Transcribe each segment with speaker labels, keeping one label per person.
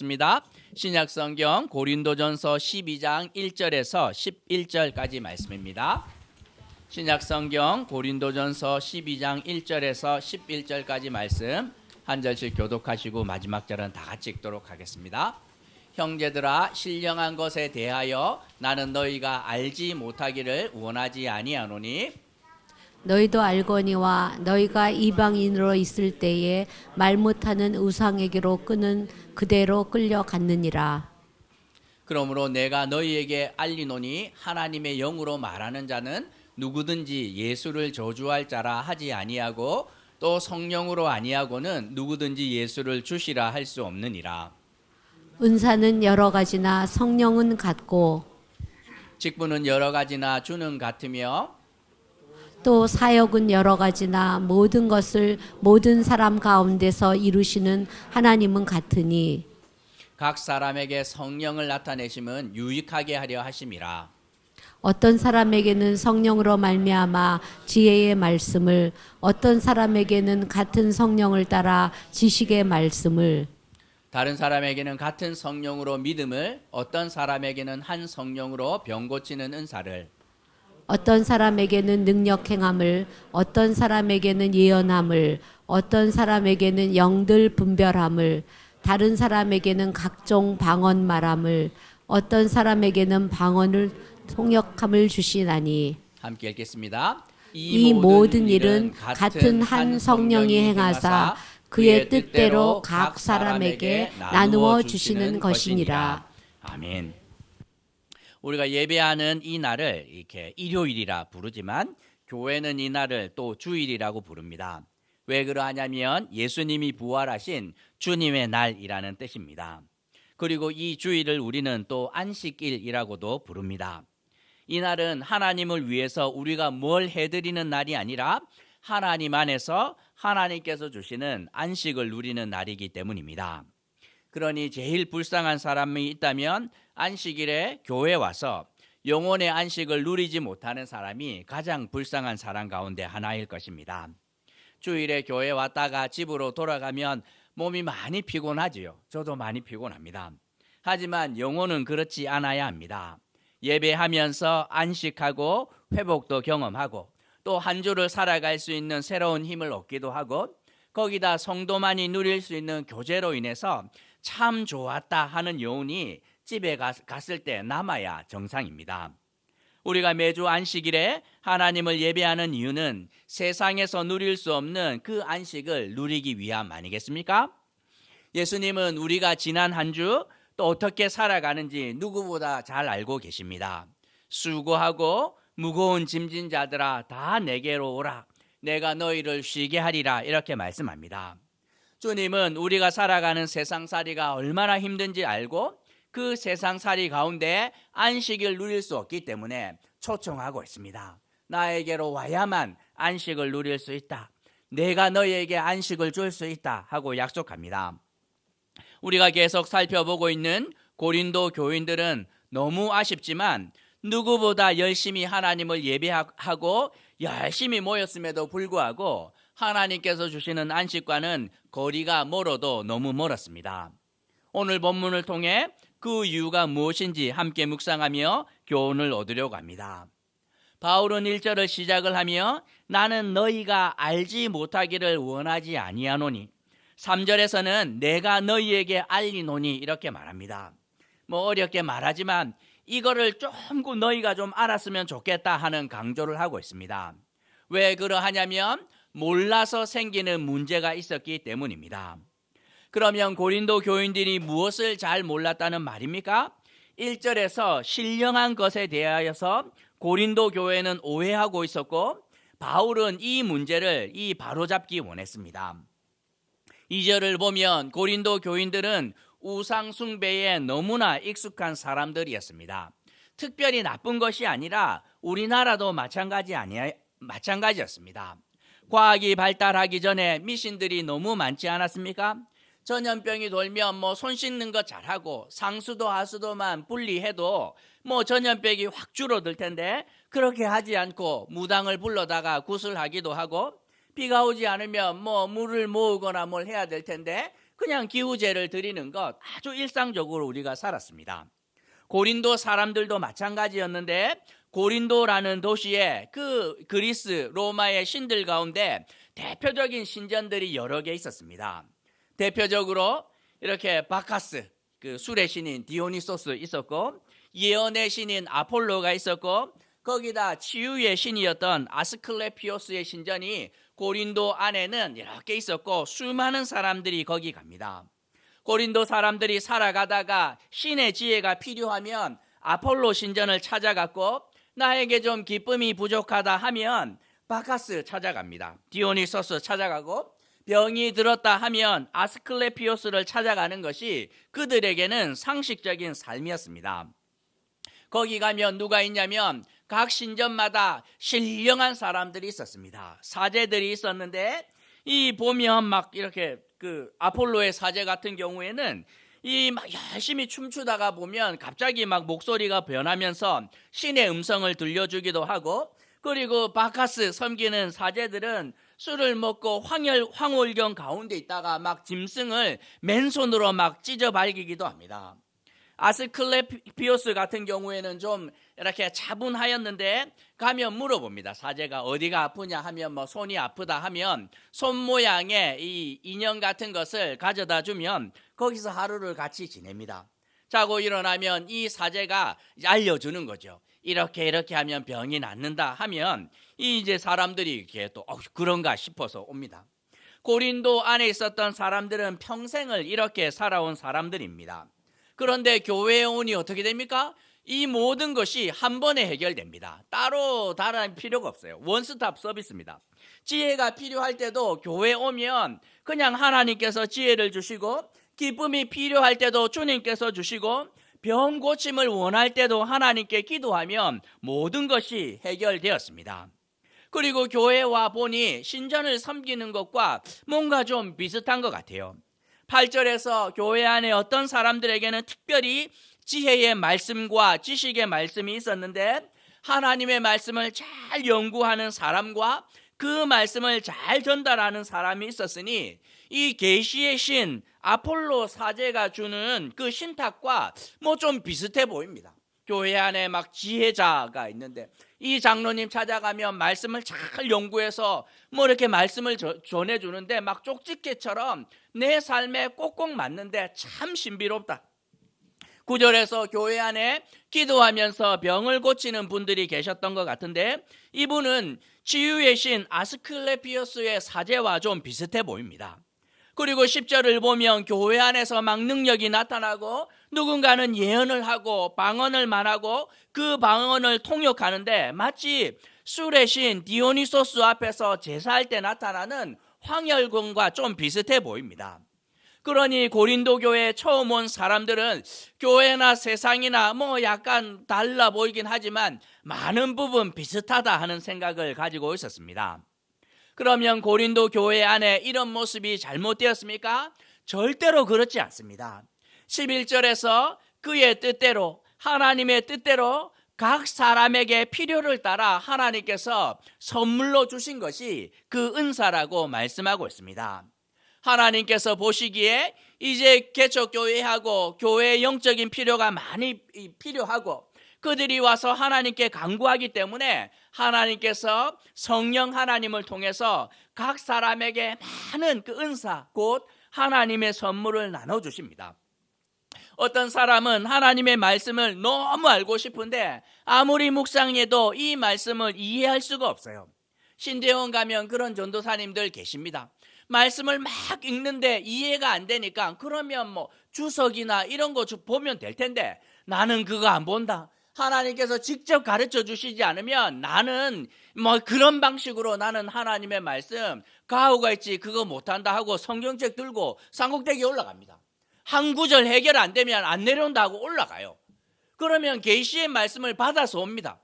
Speaker 1: 습니다. 신약 성경 고린도전서 12장 1절에서 11절까지 말씀입니다. 신약 성경 고린도전서 12장 1절에서 11절까지 말씀 한 절씩 교독하시고 마지막 절은 다 같이 읽도록 하겠습니다. 형제들아, 신령한 것에 대하여 나는 너희가 알지 못하기를 원하지 아니하노니
Speaker 2: 너희도 알거니와 너희가 이방인으로 있을 때에 말 못하는 우상에게로 끄는 그대로 끌려갔느니라.
Speaker 1: 그러므로 내가 너희에게 알리노니 하나님의 영으로 말하는 자는 누구든지 예수를 저주할 자라 하지 아니하고 또 성령으로 아니하고는 누구든지 예수를 주시라 할 수 없느니라.
Speaker 2: 은사는 여러 가지나 성령은 같고
Speaker 1: 직분은 여러 가지나 주는 같으며
Speaker 2: 또 사역은 여러 가지나 모든 것을 모든 사람 가운데서 이루시는 하나님은 같으니
Speaker 1: 각 사람에게 성령을 나타내심은 유익하게 하려 하심이라.
Speaker 2: 어떤 사람에게는 성령으로 말미암아 지혜의 말씀을, 어떤 사람에게는 같은 성령을 따라 지식의 말씀을,
Speaker 1: 다른 사람에게는 같은 성령으로 믿음을, 어떤 사람에게는 한 성령으로 병 고치는 은사를,
Speaker 2: 어떤 사람에게는 능력 행함을, 어떤 사람에게는 예언함을, 어떤 사람에게는 영들 분별함을, 다른 사람에게는 각종 방언 말함을, 어떤 사람에게는 방언을 통역함을 주시나니
Speaker 1: 함께 읽겠습니다.
Speaker 2: 이 모든 일은 같은 한 성령이 행하사 그의 뜻대로 각 사람에게 나누어 주시는 것이니라.
Speaker 1: 아멘. 우리가 예배하는 이 날을 이렇게 일요일이라 부르지만 교회는 이 날을 또 주일이라고 부릅니다. 왜 그러하냐면 예수님이 부활하신 주님의 날이라는 뜻입니다. 그리고 이 주일을 우리는 또 안식일이라고도 부릅니다. 이 날은 하나님을 위해서 우리가 뭘 해드리는 날이 아니라 하나님 안에서 하나님께서 주시는 안식을 누리는 날이기 때문입니다. 그러니 제일 불쌍한 사람이 있다면 안식일에 교회에 와서 영혼의 안식을 누리지 못하는 사람이 가장 불쌍한 사람 가운데 하나일 것입니다. 주일에 교회에 왔다가 집으로 돌아가면 몸이 많이 피곤하지요. 저도 많이 피곤합니다. 하지만 영혼은 그렇지 않아야 합니다. 예배하면서 안식하고 회복도 경험하고 또 한 주를 살아갈 수 있는 새로운 힘을 얻기도 하고 거기다 성도만이 누릴 수 있는 교제로 인해서 참 좋았다 하는 여운이 집에 갔을 때 남아야 정상입니다. 우리가 매주 안식일에 하나님을 예배하는 이유는 세상에서 누릴 수 없는 그 안식을 누리기 위함 아니겠습니까? 예수님은 우리가 지난 한 주 또 어떻게 살아가는지 누구보다 잘 알고 계십니다. 수고하고 무거운 짐진 자들아 다 내게로 오라. 내가 너희를 쉬게 하리라. 이렇게 말씀합니다. 주님은 우리가 살아가는 세상살이가 얼마나 힘든지 알고 그 세상살이 가운데 안식을 누릴 수 없기 때문에 초청하고 있습니다. 나에게로 와야만 안식을 누릴 수 있다. 내가 너희에게 안식을 줄 수 있다 하고 약속합니다. 우리가 계속 살펴보고 있는 고린도 교인들은 너무 아쉽지만 누구보다 열심히 하나님을 예배하고 열심히 모였음에도 불구하고 하나님께서 주시는 안식과는 거리가 멀어도 너무 멀었습니다. 오늘 본문을 통해 그 이유가 무엇인지 함께 묵상하며 교훈을 얻으려고 합니다. 바울은 1절을 시작을 하며 나는 너희가 알지 못하기를 원하지 아니하노니 3절에서는 내가 너희에게 알리노니 이렇게 말합니다. 어렵게 말하지만 이거를 조금 너희가 좀 알았으면 좋겠다 하는 강조를 하고 있습니다. 왜 그러하냐면 몰라서 생기는 문제가 있었기 때문입니다. 그러면 고린도 교인들이 무엇을 잘 몰랐다는 말입니까? 1절에서 신령한 것에 대하여서 고린도 교회는 오해하고 있었고 바울은 이 문제를 바로잡기 원했습니다. 2절을 보면 고린도 교인들은 우상 숭배에 너무나 익숙한 사람들이었습니다. 특별히 나쁜 것이 아니라 우리나라도 마찬가지였습니다. 과학이 발달하기 전에 미신들이 너무 많지 않았습니까? 전염병이 돌면 손 씻는 거 잘하고 상수도 하수도만 분리해도 전염병이 확 줄어들 텐데 그렇게 하지 않고 무당을 불러다가 구슬하기도 하고 비가 오지 않으면 물을 모으거나 뭘 해야 될 텐데 그냥 기후제를 드리는 것 아주 일상적으로 우리가 살았습니다. 고린도 사람들도 마찬가지였는데 고린도라는 도시에 그 그리스 로마의 신들 가운데 대표적인 신전들이 여러 개 있었습니다. 대표적으로 이렇게 바카스, 그 술의 신인 디오니소스 있었고, 예언의 신인 아폴로가 있었고, 거기다 치유의 신이었던 아스클레피오스의 신전이 고린도 안에는 이렇게 있었고, 수많은 사람들이 거기 갑니다. 고린도 사람들이 살아가다가 신의 지혜가 필요하면 아폴로 신전을 찾아갔고, 나에게 좀 기쁨이 부족하다 하면 바카스 찾아갑니다. 디오니소스 찾아가고, 병이 들었다 하면 아스클레피오스를 찾아가는 것이 그들에게는 상식적인 삶이었습니다. 거기 가면 누가 있냐면 각 신전마다 신령한 사람들이 있었습니다. 사제들이 있었는데, 이 보면 막 이렇게 그 아폴로의 사제 같은 경우에는 이 막 열심히 춤추다가 보면 갑자기 막 목소리가 변하면서 신의 음성을 들려주기도 하고, 그리고 바카스 섬기는 사제들은 술을 먹고 황홀경 가운데 있다가 막 짐승을 맨손으로 막 찢어 발기기도 합니다. 아스클레피오스 같은 경우에는 좀 이렇게 차분하였는데 가면 물어봅니다. 사제가 어디가 아프냐 하면 뭐 손이 아프다 하면 손 모양의 이 인형 같은 것을 가져다 주면 거기서 하루를 같이 지냅니다. 자고 일어나면 이 사제가 알려주는 거죠. 이렇게 하면 병이 낫는다 하면 이제 사람들이 이렇게 또 그런가 싶어서 옵니다. 고린도 안에 있었던 사람들은 평생을 이렇게 살아온 사람들입니다. 그런데 교회에 오니 어떻게 됩니까? 이 모든 것이 한 번에 해결됩니다. 따로 다른 필요가 없어요. 원스톱 서비스입니다. 지혜가 필요할 때도 교회에 오면 그냥 하나님께서 지혜를 주시고, 기쁨이 필요할 때도 주님께서 주시고, 병 고침을 원할 때도 하나님께 기도하면 모든 것이 해결되었습니다. 그리고 교회에 와 보니 신전을 섬기는 것과 뭔가 좀 비슷한 것 같아요. 8절에서 교회 안에 어떤 사람들에게는 특별히 지혜의 말씀과 지식의 말씀이 있었는데, 하나님의 말씀을 잘 연구하는 사람과 그 말씀을 잘 전달하는 사람이 있었으니, 이 계시의 신 아폴로 사제가 주는 그 신탁과 뭐 좀 비슷해 보입니다. 교회 안에 막 지혜자가 있는데, 이 장로님 찾아가면 말씀을 잘 연구해서 뭐 이렇게 말씀을 전해주는데 막 쪽집게처럼 내 삶에 꼭꼭 맞는데 참 신비롭다. 9절에서 교회 안에 기도하면서 병을 고치는 분들이 계셨던 것 같은데, 이분은 치유의 신 아스클레피오스의 사제와 좀 비슷해 보입니다. 그리고 10절을 보면 교회 안에서 막 능력이 나타나고, 누군가는 예언을 하고 방언을 말하고 그 방언을 통역하는데 마치 술의 신 디오니소스 앞에서 제사할 때 나타나는 황열군과 좀 비슷해 보입니다. 그러니 고린도 교회에 처음 온 사람들은 교회나 세상이나 뭐 약간 달라 보이긴 하지만 많은 부분 비슷하다 하는 생각을 가지고 있었습니다. 그러면 고린도 교회 안에 이런 모습이 잘못되었습니까? 절대로 그렇지 않습니다. 11절에서 그의 뜻대로, 하나님의 뜻대로 각 사람에게 필요를 따라 하나님께서 선물로 주신 것이 그 은사라고 말씀하고 있습니다. 하나님께서 보시기에 이제 개척교회하고 교회의 영적인 필요가 많이 필요하고, 그들이 와서 하나님께 간구하기 때문에 하나님께서 성령 하나님을 통해서 각 사람에게 많은 그 은사, 곧 하나님의 선물을 나눠주십니다. 어떤 사람은 하나님의 말씀을 너무 알고 싶은데 아무리 묵상해도 이 말씀을 이해할 수가 없어요. 신대원 가면 그런 전도사님들 계십니다. 말씀을 막 읽는데 이해가 안 되니까 그러면 뭐 주석이나 이런 거 보면 될 텐데 나는 그거 안 본다. 하나님께서 직접 가르쳐 주시지 않으면 나는 뭐 그런 방식으로 나는 하나님의 말씀 가오가 있지 그거 못한다 하고 성경책 들고 산꼭대기에 올라갑니다. 한 구절 해결 안 되면 안 내려온다 하고 올라가요. 그러면 계시의 말씀을 받아서 옵니다.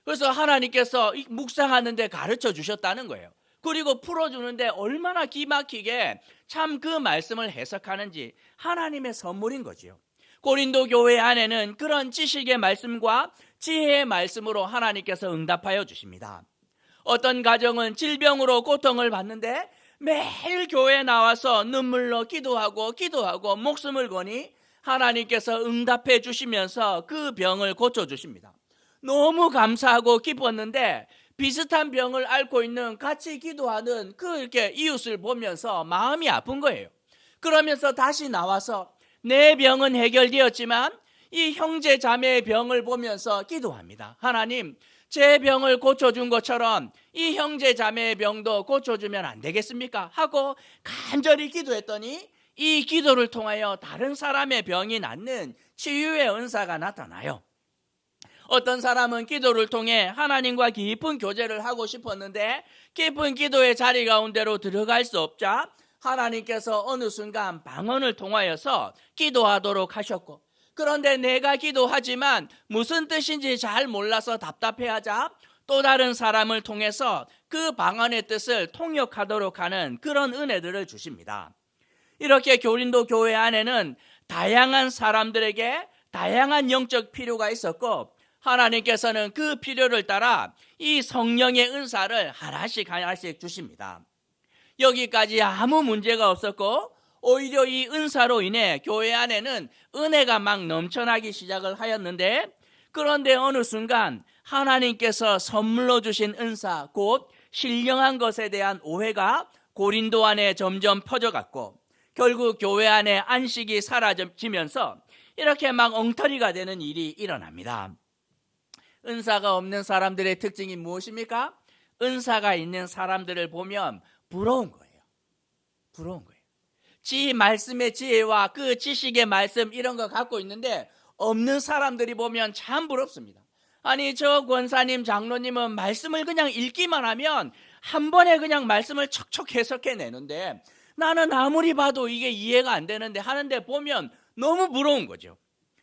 Speaker 1: 그래서 하나님께서 묵상하는데 가르쳐 주셨다는 거예요. 그리고 풀어주는데 얼마나 기막히게 참 그 말씀을 해석하는지 하나님의 선물인 거지요. 고린도 교회 안에는 그런 지식의 말씀과 지혜의 말씀으로 하나님께서 응답하여 주십니다. 어떤 가정은 질병으로 고통을 받는데 매일 교회에 나와서 눈물로 기도하고 목숨을 거니 하나님께서 응답해 주시면서 그 병을 고쳐주십니다. 너무 감사하고 기뻤는데 비슷한 병을 앓고 있는 같이 기도하는 이렇게 이웃을 보면서 마음이 아픈 거예요. 그러면서 다시 나와서 내 병은 해결되었지만 이 형제 자매의 병을 보면서 기도합니다. 하나님, 제 병을 고쳐준 것처럼 이 형제 자매의 병도 고쳐주면 안 되겠습니까? 하고 간절히 기도했더니 이 기도를 통하여 다른 사람의 병이 낫는 치유의 은사가 나타나요. 어떤 사람은 기도를 통해 하나님과 깊은 교제를 하고 싶었는데 깊은 기도의 자리 가운데로 들어갈 수 없자 하나님께서 어느 순간 방언을 통하여서 기도하도록 하셨고, 그런데 내가 기도하지만 무슨 뜻인지 잘 몰라서 답답해하자 또 다른 사람을 통해서 그 방언의 뜻을 통역하도록 하는 그런 은혜들을 주십니다. 이렇게 고린도 교회 안에는 다양한 사람들에게 다양한 영적 필요가 있었고, 하나님께서는 그 필요를 따라 이 성령의 은사를 하나씩 주십니다. 여기까지 아무 문제가 없었고, 오히려 이 은사로 인해 교회 안에는 은혜가 막 넘쳐나기 시작을 하였는데, 그런데 어느 순간 하나님께서 선물로 주신 은사, 곧 신령한 것에 대한 오해가 고린도 안에 점점 퍼져갔고, 결국 교회 안에 안식이 사라지면서 이렇게 막 엉터리가 되는 일이 일어납니다. 은사가 없는 사람들의 특징이 무엇입니까? 은사가 있는 사람들을 보면 부러운 거예요. 부러운 거예요. 지 말씀의 지혜와 그 지식의 말씀 이런 거 갖고 있는데 없는 사람들이 보면 참 부럽습니다. 아니, 저 권사님, 장로님은 말씀을 그냥 읽기만 하면 한 번에 그냥 말씀을 척척 해석해 내는데 나는 아무리 봐도 이게 이해가 안 되는데 하는데 보면 너무 부러운 거죠.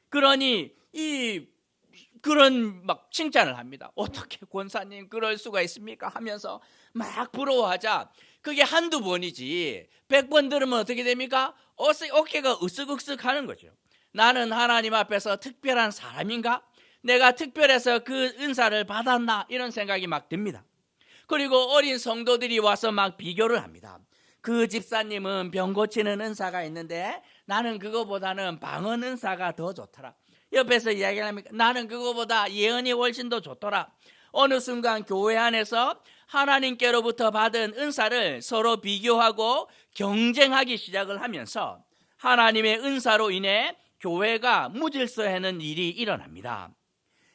Speaker 1: 그러니 그런 막 칭찬을 합니다. 어떻게 권사님 그럴 수가 있습니까? 하면서 막 부러워하자 그게 한두 번이지 100번 들으면 어떻게 됩니까? 어깨가 으쓱으쓱 하는 거죠. 나는 하나님 앞에서 특별한 사람인가? 내가 특별해서 그 은사를 받았나? 이런 생각이 막 듭니다. 그리고 어린 성도들이 와서 막 비교를 합니다. 그 집사님은 병 고치는 은사가 있는데 나는 그거보다는 방언 은사가 더 좋더라. 옆에서 이야기를 합니까? 나는 그거보다 예언이 훨씬 더 좋더라. 어느 순간 교회 안에서 하나님께로부터 받은 은사를 서로 비교하고 경쟁하기 시작을 하면서 하나님의 은사로 인해 교회가 무질서하는 일이 일어납니다.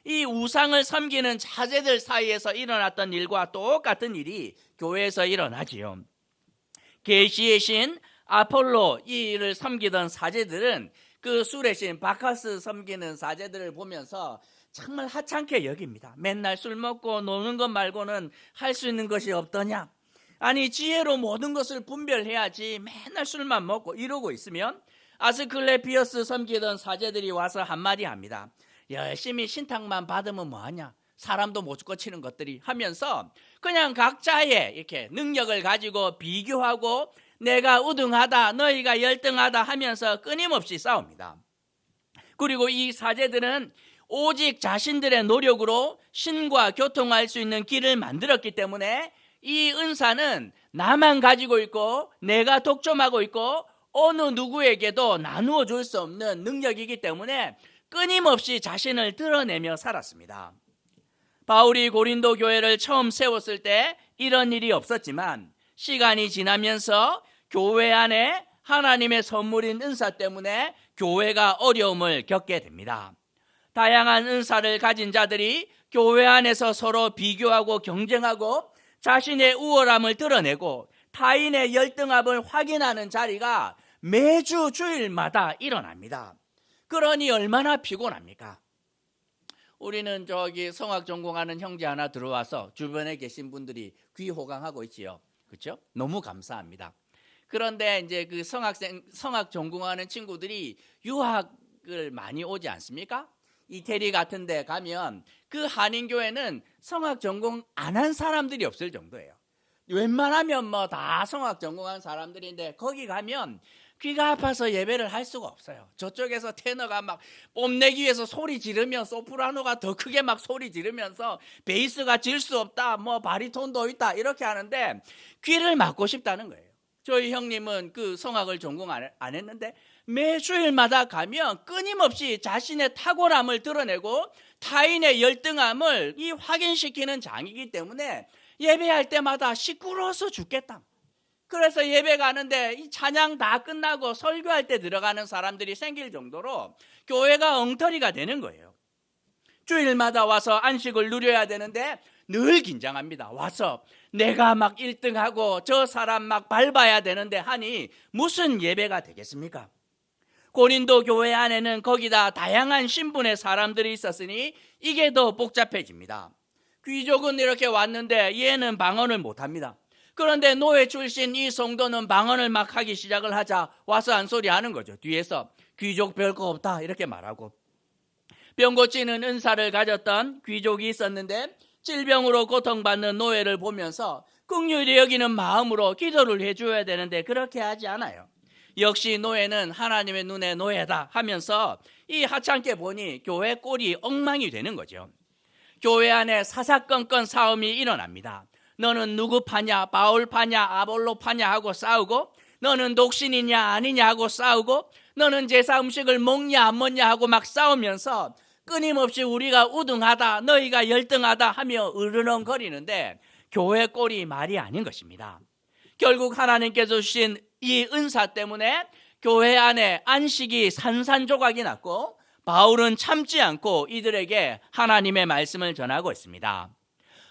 Speaker 1: 이 우상을 섬기는 자제들 사이에서 일어났던 일과 똑같은 일이 교회에서 일어나지요. 계시의 신 아폴로 이를 섬기던 사제들은 그 술의 신 바카스 섬기는 사제들을 보면서 정말 하찮게 여깁니다. 맨날 술 먹고 노는 것 말고는 할 수 있는 것이 없더냐? 아니, 지혜로 모든 것을 분별해야지 맨날 술만 먹고 이러고 있으면 아스클레피어스 섬기던 사제들이 와서 한마디 합니다. 열심히 신탁만 받으면 뭐하냐? 사람도 못 고치는 것들이 하면서 그냥 각자의 이렇게 능력을 가지고 비교하고 내가 우등하다, 너희가 열등하다 하면서 끊임없이 싸웁니다. 그리고 이 사제들은 오직 자신들의 노력으로 신과 교통할 수 있는 길을 만들었기 때문에 이 은사는 나만 가지고 있고 내가 독점하고 있고 어느 누구에게도 나누어 줄 수 없는 능력이기 때문에 끊임없이 자신을 드러내며 살았습니다. 바울이 고린도 교회를 처음 세웠을 때 이런 일이 없었지만 시간이 지나면서 교회 안에 하나님의 선물인 은사 때문에 교회가 어려움을 겪게 됩니다. 다양한 은사를 가진 자들이 교회 안에서 서로 비교하고 경쟁하고 자신의 우월함을 드러내고 타인의 열등함을 확인하는 자리가 매주 주일마다 일어납니다. 그러니 얼마나 피곤합니까? 우리는 저기 성악 전공하는 형제 하나 들어와서 주변에 계신 분들이 귀호강하고 있지요. 그렇죠? 너무 감사합니다. 그런데 이제 그 성악 전공하는 친구들이 유학을 많이 오지 않습니까? 이태리 같은 데 가면 그 한인교회는 성악 전공 안 한 사람들이 없을 정도예요. 웬만하면 뭐 다 성악 전공한 사람들인데 거기 가면 귀가 아파서 예배를 할 수가 없어요. 저쪽에서 테너가 막 뽐내기 위해서 소리 지르면 소프라노가 더 크게 막 소리 지르면서 베이스가 질 수 없다, 뭐 바리톤도 있다 이렇게 하는데 귀를 막고 싶다는 거예요. 저희 형님은 그 성악을 전공 안 했는데 매주일마다 가면 끊임없이 자신의 탁월함을 드러내고 타인의 열등함을 확인시키는 장이기 때문에 예배할 때마다 시끄러워서 죽겠다. 그래서 예배 가는데 이 찬양 다 끝나고 설교할 때 들어가는 사람들이 생길 정도로 교회가 엉터리가 되는 거예요. 주일마다 와서 안식을 누려야 되는데 늘 긴장합니다. 와서 내가 막 1등하고 저 사람 막 밟아야 되는데 하니 무슨 예배가 되겠습니까? 고린도 교회 안에는 거기다 다양한 신분의 사람들이 있었으니 이게 더 복잡해집니다. 귀족은 이렇게 왔는데 얘는 방언을 못합니다. 그런데 노예 출신 이 성도는 방언을 막 하기 시작을 하자 와서 한 소리 하는 거죠. 뒤에서 귀족 별거 없다 이렇게 말하고. 병 고치는 은사를 가졌던 귀족이 있었는데 질병으로 고통받는 노예를 보면서 긍휼히 여기는 마음으로 기도를 해줘야 되는데 그렇게 하지 않아요. 역시 노예는 하나님의 눈에 노예다 하면서 이 하찮게 보니 교회 꼴이 엉망이 되는 거죠. 교회 안에 사사건건 싸움이 일어납니다. 너는 누구 파냐, 바울 파냐, 아볼로 파냐 하고 싸우고, 너는 독신이냐 아니냐 하고 싸우고, 너는 제사 음식을 먹냐 안 먹냐 하고 막 싸우면서 끊임없이 우리가 우등하다, 너희가 열등하다 하며 으르렁거리는데 교회 꼴이 말이 아닌 것입니다. 결국 하나님께서 주신 이 은사 때문에 교회 안에 안식이 산산조각이 났고 바울은 참지 않고 이들에게 하나님의 말씀을 전하고 있습니다.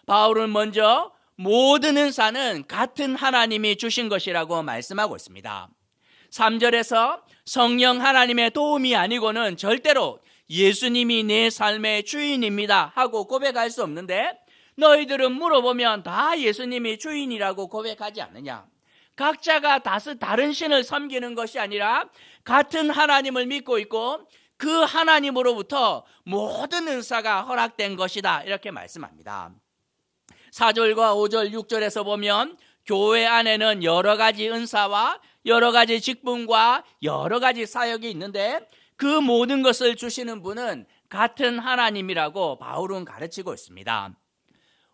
Speaker 1: 바울은 먼저 모든 은사는 같은 하나님이 주신 것이라고 말씀하고 있습니다. 3절에서 성령 하나님의 도움이 아니고는 절대로 예수님이 내 삶의 주인입니다 하고 고백할 수 없는데 너희들은 물어보면 다 예수님이 주인이라고 고백하지 않느냐? 각자가 다른 신을 섬기는 것이 아니라 같은 하나님을 믿고 있고 그 하나님으로부터 모든 은사가 허락된 것이다 이렇게 말씀합니다. 4절과 5절, 6절에서 보면 교회 안에는 여러 가지 은사와 여러 가지 직분과 여러 가지 사역이 있는데 그 모든 것을 주시는 분은 같은 하나님이라고 바울은 가르치고 있습니다.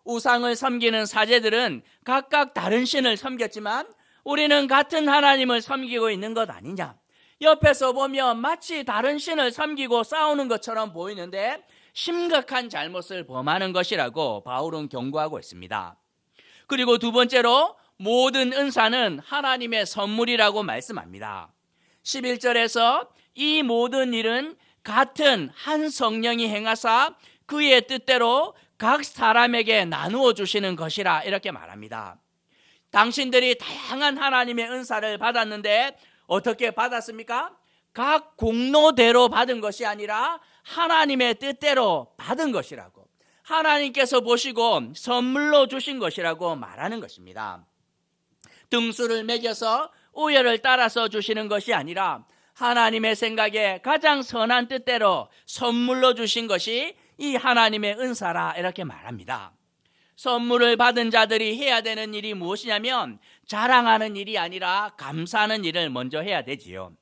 Speaker 1: 우상을 섬기는 사제들은 각각 다른 신을 섬겼지만 우리는 같은 하나님을 섬기고 있는 것 아니냐? 옆에서 보면 마치 다른 신을 섬기고 싸우는 것처럼 보이는데 심각한 잘못을 범하는 것이라고 바울은 경고하고 있습니다. 그리고 두 번째로 모든 은사는 하나님의 선물이라고 말씀합니다. 11절에서 이 모든 일은 같은 한 성령이 행하사 그의 뜻대로 각 사람에게 나누어 주시는 것이라 이렇게 말합니다. 당신들이 다양한 하나님의 은사를 받았는데 어떻게 받았습니까? 각 공로대로 받은 것이 아니라 하나님의 뜻대로 받은 것이라고, 하나님께서 보시고 선물로 주신 것이라고 말하는 것입니다. 등수를 매겨서 우열을 따라서 주시는 것이 아니라 하나님의 생각에 가장 선한 뜻대로 선물로 주신 것이 이 하나님의 은사라 이렇게 말합니다. 선물을 받은 자들이 해야 되는 일이 무엇이냐면 자랑하는 일이 아니라 감사하는 일을 먼저 해야 되지요.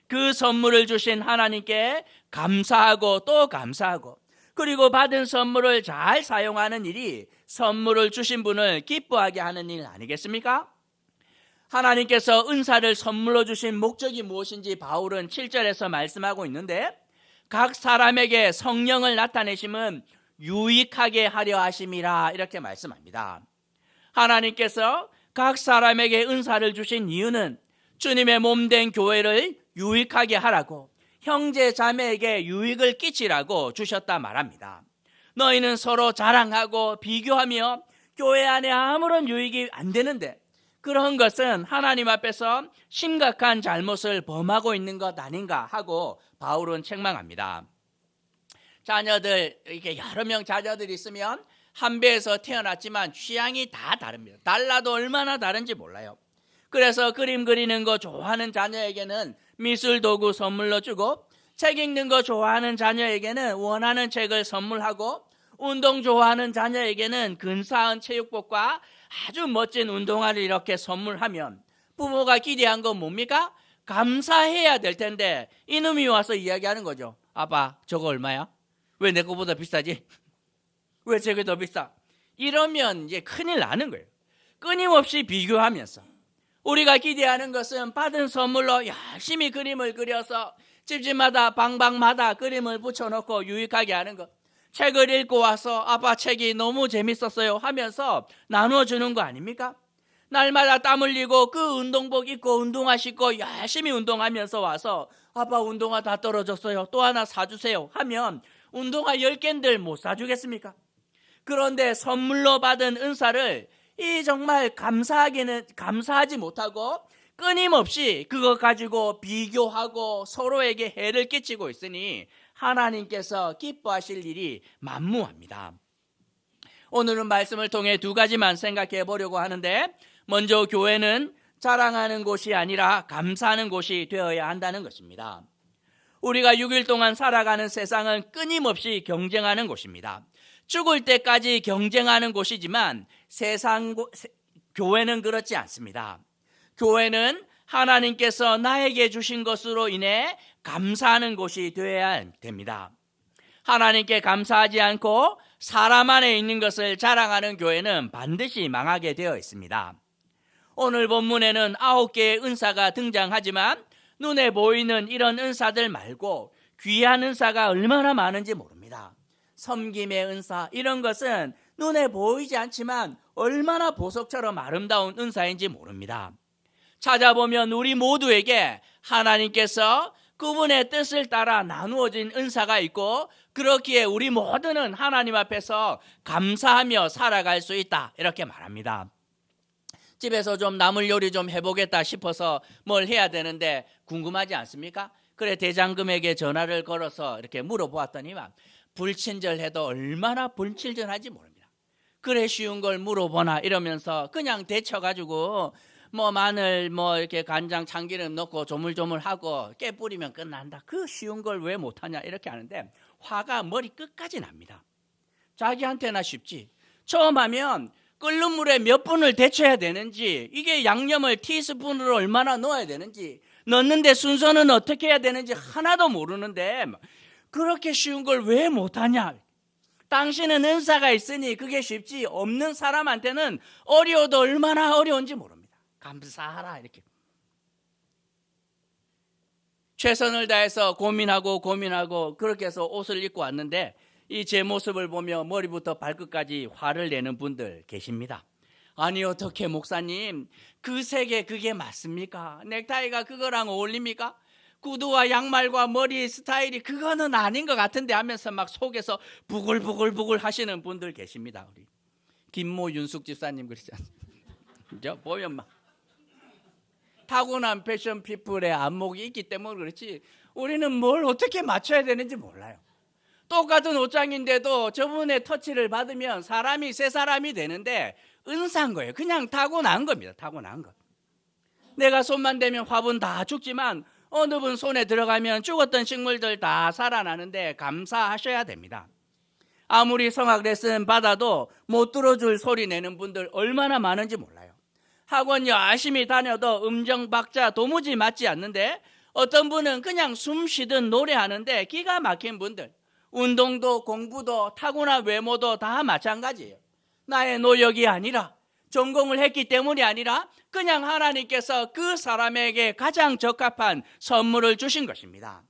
Speaker 1: 그 선물을 주신 하나님께 감사하고 또 감사하고 그리고 받은 선물을 잘 사용하는 일이 선물을 주신 분을 기뻐하게 하는 일 아니겠습니까? 하나님께서 은사를 선물로 주신 목적이 무엇인지 바울은 7절에서 말씀하고 있는데 각 사람에게 성령을 나타내심은 유익하게 하려 하심이라 이렇게 말씀합니다. 하나님께서 각 사람에게 은사를 주신 이유는 주님의 몸된 교회를 유익하게 하라고, 형제 자매에게 유익을 끼치라고 주셨다 말합니다. 너희는 서로 자랑하고 비교하며 교회 안에 아무런 유익이 안 되는데 그런 것은 하나님 앞에서 심각한 잘못을 범하고 있는 것 아닌가 하고 바울은 책망합니다. 자녀들, 이렇게 여러 명 자녀들이 있으면 한 배에서 태어났지만 취향이 다 다릅니다. 달라도 얼마나 다른지 몰라요. 그래서 그림 그리는 거 좋아하는 자녀에게는 미술 도구 선물로 주고, 책 읽는 거 좋아하는 자녀에게는 원하는 책을 선물하고, 운동 좋아하는 자녀에게는 근사한 체육복과 아주 멋진 운동화를 이렇게 선물하면 부모가 기대한 건 뭡니까? 감사해야 될 텐데 이놈이 와서 이야기하는 거죠. 아빠, 저거 얼마야? 왜 내 거보다 비싸지? 왜 저게 더 비싸? 이러면 이제 큰일 나는 거예요. 끊임없이 비교하면서 우리가 기대하는 것은 받은 선물로 열심히 그림을 그려서 집집마다 방방마다 그림을 붙여놓고 유익하게 하는 것. 책을 읽고 와서 아빠 책이 너무 재밌었어요 하면서 나누어주는 거 아닙니까? 날마다 땀 흘리고 그 운동복 입고 운동화 신고 열심히 운동하면서 와서 아빠 운동화 다 떨어졌어요, 또 하나 사주세요 하면 운동화 10개인들 못 사주겠습니까? 그런데 선물로 받은 은사를 이 정말 감사하지 못하고 끊임없이 그거 가지고 비교하고 서로에게 해를 끼치고 있으니 하나님께서 기뻐하실 일이 만무합니다. 오늘은 말씀을 통해 두 가지만 생각해 보려고 하는데, 먼저 교회는 자랑하는 곳이 아니라 감사하는 곳이 되어야 한다는 것입니다. 우리가 6일 동안 살아가는 세상은 끊임없이 경쟁하는 곳입니다. 죽을 때까지 경쟁하는 곳이지만 교회는 그렇지 않습니다. 교회는 하나님께서 나에게 주신 것으로 인해 감사하는 곳이 되어야 됩니다. 하나님께 감사하지 않고 사람 안에 있는 것을 자랑하는 교회는 반드시 망하게 되어 있습니다. 오늘 본문에는 9개의 은사가 등장하지만 눈에 보이는 이런 은사들 말고 귀한 은사가 얼마나 많은지 모릅니다. 섬김의 은사, 이런 것은 눈에 보이지 않지만 얼마나 보석처럼 아름다운 은사인지 모릅니다. 찾아보면 우리 모두에게 하나님께서 그분의 뜻을 따라 나누어진 은사가 있고, 그렇기에 우리 모두는 하나님 앞에서 감사하며 살아갈 수 있다, 이렇게 말합니다. 집에서 좀 나물 요리 좀 해보겠다 싶어서 뭘 해야 되는데 궁금하지 않습니까? 그래 대장금에게 전화를 걸어서 이렇게 물어보았더니만 불친절해도 얼마나 불친절한지 모릅니다. 그래 쉬운 걸 물어보나 이러면서 그냥 데쳐가지고 마늘 이렇게 간장 참기름 넣고 조물조물하고 깨 뿌리면 끝난다. 그 쉬운 걸 왜 못하냐 이렇게 하는데 화가 머리 끝까지 납니다. 자기한테나 쉽지. 처음 하면 끓는 물에 몇 분을 데쳐야 되는지, 이게 양념을 티스푼으로 얼마나 넣어야 되는지, 넣는데 순서는 어떻게 해야 되는지 하나도 모르는데 그렇게 쉬운 걸 왜 못하냐. 당신은 은사가 있으니 그게 쉽지, 없는 사람한테는 어려워도 얼마나 어려운지 모릅니다. 감사하라 이렇게. 최선을 다해서 고민하고 그렇게 해서 옷을 입고 왔는데 이 제 모습을 보며 머리부터 발끝까지 화를 내는 분들 계십니다. 아니 어떻게 목사님, 그 색에 그게 맞습니까? 넥타이가 그거랑 어울립니까? 구두와 양말과 머리 스타일이 그거는 아닌 것 같은데 하면서 막 속에서 부글부글 하시는 분들 계십니다. 우리 김모 윤숙 집사님 그러지 않습니까? 보면 막 타고난 패션 피플의 안목이 있기 때문에 그렇지 우리는 뭘 어떻게 맞춰야 되는지 몰라요. 똑같은 옷장인데도 저분의 터치를 받으면 사람이 새 사람이 되는데 은사인 거예요. 그냥 타고난 겁니다. 타고난 것. 내가 손만 대면 화분 다 죽지만 어느 분 손에 들어가면 죽었던 식물들 다 살아나는데 감사하셔야 됩니다. 아무리 성악 레슨 받아도 못 들어줄 소리 내는 분들 얼마나 많은지 몰라요. 학원 열심히 다녀도 음정 박자 도무지 맞지 않는데 어떤 분은 그냥 숨 쉬듯 노래하는데 기가 막힌 분들, 운동도 공부도 타고난 외모도 다 마찬가지예요. 나의 노력이 아니라 전공을 했기 때문이 아니라 그냥 하나님께서 그 사람에게 가장 적합한 선물을 주신 것입니다.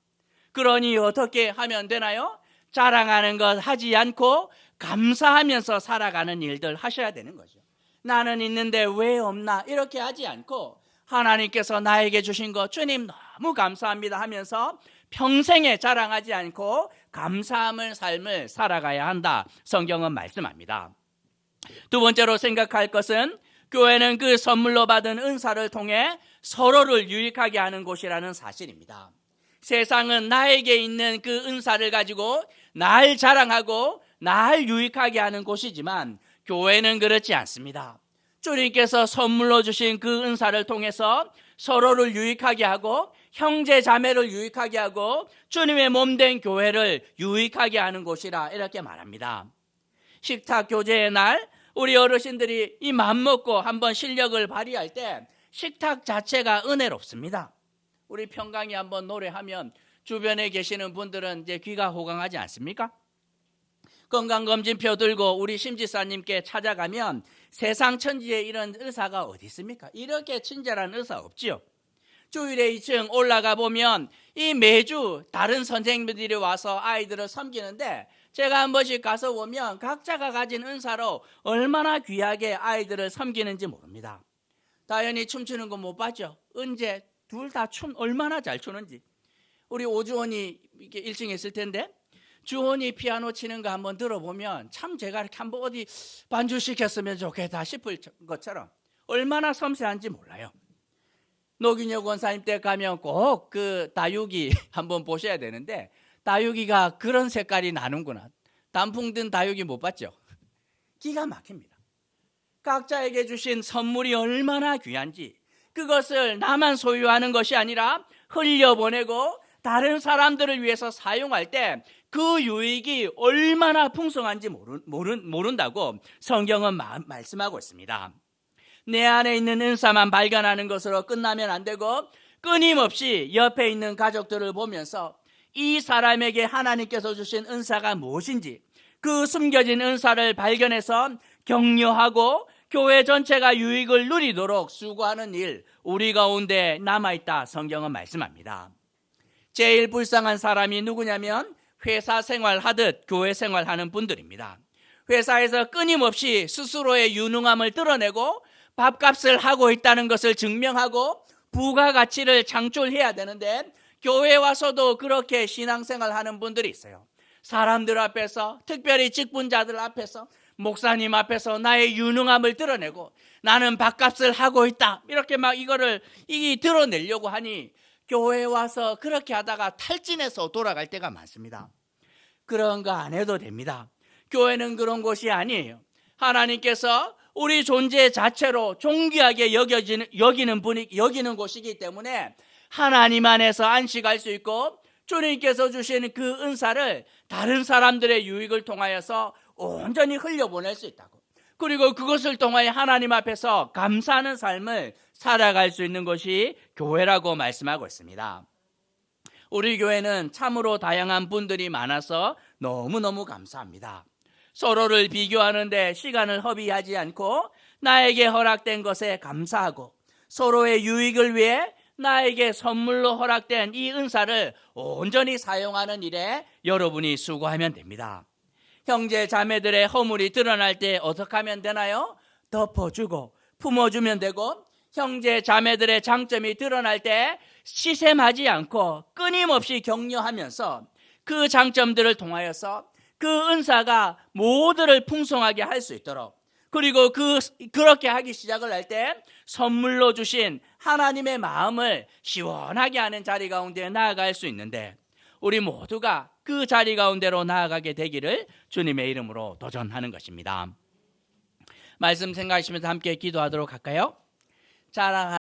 Speaker 1: 그러니 어떻게 하면 되나요? 자랑하는 것 하지 않고 감사하면서 살아가는 일들 하셔야 되는 거죠. 나는 있는데 왜 없나 이렇게 하지 않고 하나님께서 나에게 주신 것 주님 너무 감사합니다 하면서 평생에 자랑하지 않고 감사함을 삶을 살아가야 한다, 성경은 말씀합니다. 두 번째로 생각할 것은 교회는 그 선물로 받은 은사를 통해 서로를 유익하게 하는 곳이라는 사실입니다. 세상은 나에게 있는 그 은사를 가지고 날 자랑하고 날 유익하게 하는 곳이지만 교회는 그렇지 않습니다. 주님께서 선물로 주신 그 은사를 통해서 서로를 유익하게 하고 형제 자매를 유익하게 하고 주님의 몸된 교회를 유익하게 하는 곳이라 이렇게 말합니다. 식탁 교제의 날 우리 어르신들이 이 맘먹고 한번 실력을 발휘할 때 식탁 자체가 은혜롭습니다. 우리 평강이 한번 노래하면 주변에 계시는 분들은 이제 귀가 호강하지 않습니까? 건강검진표 들고 우리 심지사님께 찾아가면 세상 천지에 이런 의사가 어디 있습니까? 이렇게 친절한 의사 없지요. 주일에 2층 올라가 보면 이 매주 다른 선생님들이 와서 아이들을 섬기는데 제가 한 번씩 가서 보면 각자가 가진 은사로 얼마나 귀하게 아이들을 섬기는지 모릅니다. 다현이 춤추는 거 못 봤죠? 은재 둘 다 춤 얼마나 잘 추는지. 우리 오주원이 이렇게 1층에 있을 텐데 주원이 피아노 치는 거 한번 들어보면 참 제가 이렇게 한번 어디 반주시켰으면 좋겠다 싶을 것처럼 얼마나 섬세한지 몰라요. 노균혁 원사님 때 가면 꼭 그 다육이 한번 보셔야 되는데 다육이가 그런 색깔이 나는구나. 단풍 든 다육이 못 봤죠? 기가 막힙니다. 각자에게 주신 선물이 얼마나 귀한지 그것을 나만 소유하는 것이 아니라 흘려보내고 다른 사람들을 위해서 사용할 때 그 유익이 얼마나 풍성한지 모른다고 성경은 말씀하고 있습니다. 내 안에 있는 은사만 발견하는 것으로 끝나면 안 되고 끊임없이 옆에 있는 가족들을 보면서 이 사람에게 하나님께서 주신 은사가 무엇인지 그 숨겨진 은사를 발견해서 격려하고 교회 전체가 유익을 누리도록 수고하는 일 우리 가운데 남아있다 성경은 말씀합니다. 제일 불쌍한 사람이 누구냐면 회사 생활하듯 교회 생활하는 분들입니다. 회사에서 끊임없이 스스로의 유능함을 드러내고 밥값을 하고 있다는 것을 증명하고 부가가치를 창출해야 되는데 교회에 와서도 그렇게 신앙생활하는 분들이 있어요. 사람들 앞에서 특별히 직분자들 앞에서 목사님 앞에서 나의 유능함을 드러내고 나는 밥값을 하고 있다 이렇게 막 이거를 드러내려고 하니 교회에 와서 그렇게 하다가 탈진해서 돌아갈 때가 많습니다. 그런 거 안 해도 됩니다. 교회는 그런 곳이 아니에요. 하나님께서 우리 존재 자체로 존귀하게 여기는 곳이기 때문에 하나님 안에서 안식할 수 있고 주님께서 주신 그 은사를 다른 사람들의 유익을 통하여서 온전히 흘려보낼 수 있다고. 그리고 그것을 통하여 하나님 앞에서 감사하는 삶을 살아갈 수 있는 것이 교회라고 말씀하고 있습니다. 우리 교회는 참으로 다양한 분들이 많아서 너무너무 감사합니다. 서로를 비교하는데 시간을 허비하지 않고 나에게 허락된 것에 감사하고 서로의 유익을 위해 나에게 선물로 허락된 이 은사를 온전히 사용하는 일에 여러분이 수고하면 됩니다. 형제 자매들의 허물이 드러날 때 어떻게 하면 되나요? 덮어주고 품어주면 되고 형제 자매들의 장점이 드러날 때 시샘하지 않고 끊임없이 격려하면서 그 장점들을 통하여서 그 은사가 모두를 풍성하게 할 수 있도록 그리고 그렇게 하기 시작을 할 때 선물로 주신 하나님의 마음을 시원하게 하는 자리 가운데 나아갈 수 있는데 우리 모두가 그 자리 가운데로 나아가게 되기를 주님의 이름으로 도전하는 것입니다. 말씀 생각하시면서 함께 기도하도록 할까요?